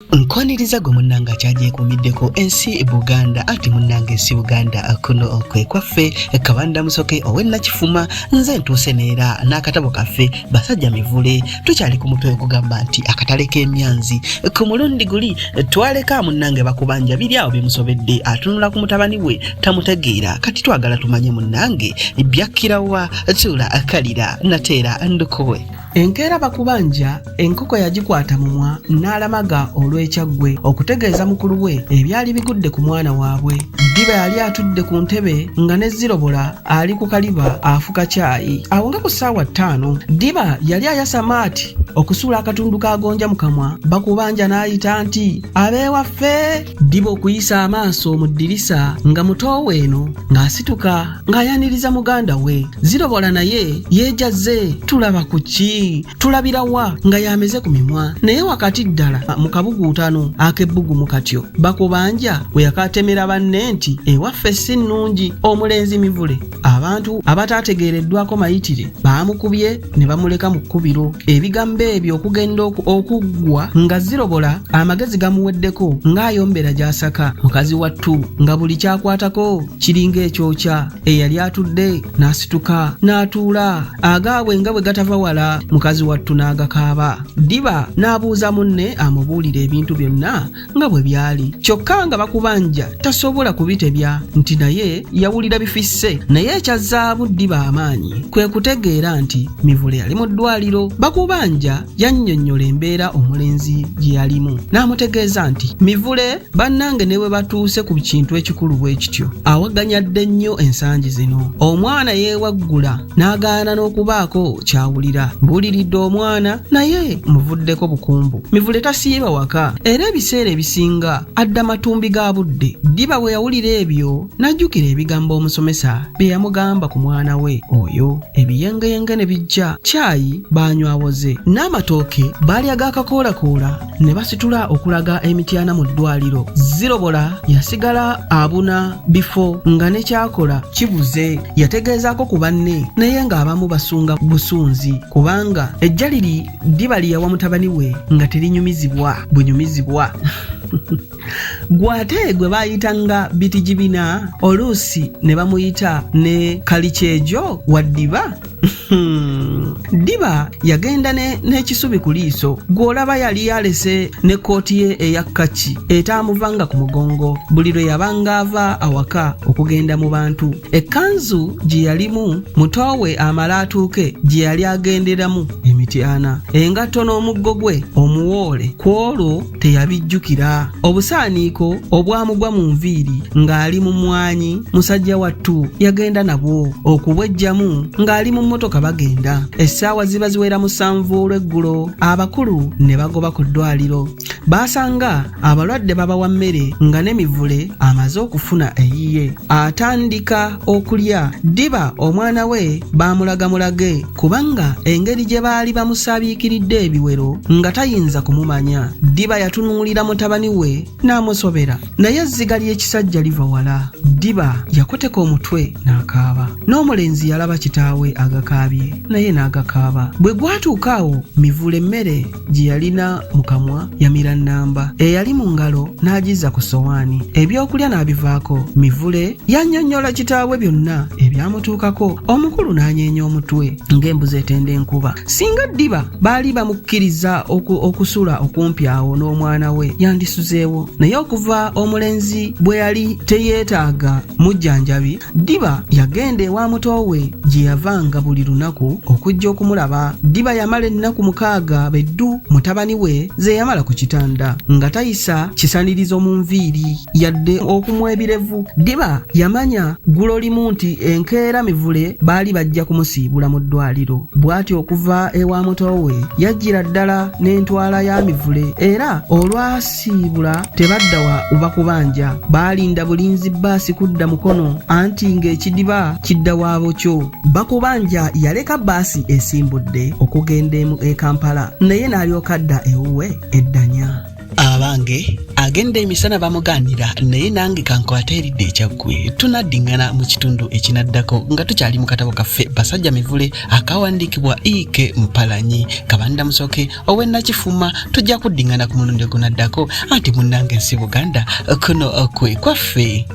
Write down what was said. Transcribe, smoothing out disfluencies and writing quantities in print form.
Nkwaniriza gwe munnanga kyagyekuumiddeko ensi Buganda ati munnanga ensi Uganda kuno kwe kwaffe Kabanda Musoke ow'Ennakifuma nze ntuuse neera n'akatabo kaffe Basajja Mivule tukyali ku mutwe ogugamba nti akatale k'emyanzi ku mulundi guli twaleka munnange bakubanja biri awo bimusobedde atunula ku mutabani we tamutegeera kati twagala tumanye munnange byakkirawa tula akalira nateera ndukowe. Enkeera bakubanja enkoko yagikwata mumwa n'alamaga olw'ekyaggwe okutegeeza mukulu we ebyali bigudde ku mwana waabwe. Ddiba yali atudde ku ntebe nga ne Zirobola ali ku kaliba afuka caayi. Awo nga ku ssaawa 5 Ddiba yali ayasa maati okusuula akatundu kagonja mu kamwa. Bakubanja n'ayita nti abeewaffe. Ddiba okuyisa amaaso mu ddirisa nga mutoowe eno ng'asituka ng'ayaniriza muganda we. Zirobola naye yeejazze tulaba ku ki tulabira wa nga yameze ku mimwa naye wakati ddala mu kabuguutano ak'ebbugumu katyo. Bakubanja we yakatemera banne nti ewaffe si nnungi omulenzi Mivule. Abantu abataategeereddwako mayitire baamukubye ne bamuleka mu kkubiro. Ebigambo ebyo okugenda okuggwa nga Zirobola amagezi gamuweddeko ng'ayombera gy'asaka mukazi wattu nga buli kyakwatako kiringa ekyokya. Eyali atudde n'asituka n'atuula agaabwe nga bwe gatava wala. Mukazi wattu n'agakaaba. Ddiba n'abuuza munne amubuulira ebintu byonna nga bwe byali kyokka nga Bakubanja tasobola kubitebya nti naye yawulira bifisse. Naye ekyazzaamu Ddiba amaanyi kwe kutegeera nti Mivule yali mu ddwaliro. Bakubanja yannyonnyola embeera omulenzi gye yalimu n'amutegeeza nti Mivule bannange ne bwe batuuse ku kintu ekikulu bwe kityo awaganyadde nnyo ensangi zino. Omwana yeewaggula n'agaana n'okubaako kyawulira. Mbuuliridde omwana naye muvuddeko bukumbu. Mivule tasiiba waka era ebiseera ebisinga adda matumbi ga budde. Ddiba bwe yawulira ebyo n'ajjukira ebigambo omusomesa bye yamugamba ku mwana we oyo. Ebiyengeyenge ne bijja, caayi baanywawoze n'amatooke baali ag'akakoolakoola ne basitula okulaga emityana mu ddwaliro. Zirobola yasigala abuna bifo nga ne kyakola kibuze. Yategeezaako ku banne naye ng'abamu basunga busunzi kubanga ejja liri Ddiba liyawa mutabani we nga terinyumizibwa bunyumizibwa. Gwate gwe baayitanga Bitijibina oluusi ne bamuyita ne Kalikyejo wa Ddiba. Ddiba yagenda n'ekisubi ku liiso gw'olaba yali yalese ne kooti ye eya kkaki etaamuvanga ku mugongo buli lwe yabanga ava awaka okugenda mu bantu. Ekkanzu gye yalimu mutoowe amala atuuke gye yali agenderamu emityana. Engatto n'omuggo gwe omuwoole ku olwo teyabijjukira. Obusaaniiko obwamugwa mu nviiri ng'ali mu mmwanyi musajja wattu yagenda nabwo okubwejjamu ng'ali mu mmotoka bagenda. Essaawa ziba ziwera 7 olw'eggulo abakulu ne bagoba ku ddwaliro. Baasanga abalwadde babawa mmere nga ne Mivule amaze okufuna eyiye atandika okulya. Ddiba omwana we baamulaga mulage kubanga engeri gye baali bamusaabiikiridde ebiwero nga tayinza kumumanya. Ddiba yatunuulira mutabani we n'amusobera naye ezziga ly'ekisajja liva wala. Ddiba yakoteka omutwe n'akaaba. N'omulenzi yalaba kitaawe agakaabye naye n'agakaaba. Bwe gwatuuka awo Mivule emmere gye yalina mu kamwa yamira nnamba. Eyali mu ngalo n'agizza ku sowaani. Ebyokulya n'abivaako. Mivule yannyonnyola kitaawe byonna ebyamutuukako. Omukulu n'anyeenya omutwe ng'embuzi etenda enkuba. Singa Ddiba baali bamukkiriza okusula okumpi awo n'omwana we yandisuzeewo naye okuva omulenzi bwe yali teyeetaaga mujjanjabi Ddiba yagenda ewa mutoowe gye yavanga buli lunaku okujja okumulaba. Ddiba yamala ennaku 6 beddu mutabani we ze yamala ku kitanda nga tayisa kisanirizo mu nviiri yadde okumwa ebirevu. Ddiba yamanya gulo limu nti enkeera Mivule baali bajja kumusiibula mu ddwaliro. Bw'atyo okuva ewa mutoowe yajjira ddala n'entwala ya Mivule era olwasiibula tebadda wa Bakubanja. Baalinda bulinzi bbaasi kudda mukono anti ng'ekidiba kidda waabo kyo. Bakubanja yaleka bbaasi esimbudde okugenda e Kampala naye n'alyoka adda ewuwe eddanya. Abange agenda emisana bamuganira naye nange kankwate eridde ekyaggwe tunaddingana mu kitundu ekinaddako nga tukyali mu katabo kaffe Basajja Mivule akawandiikibwa Ike Mpalanyi. Kabanda Musoke ow'Ennakifuma tujja kuddingana ku mulundi ogunaddako anti munnange nsi Buganda kuno kwe kwaffe.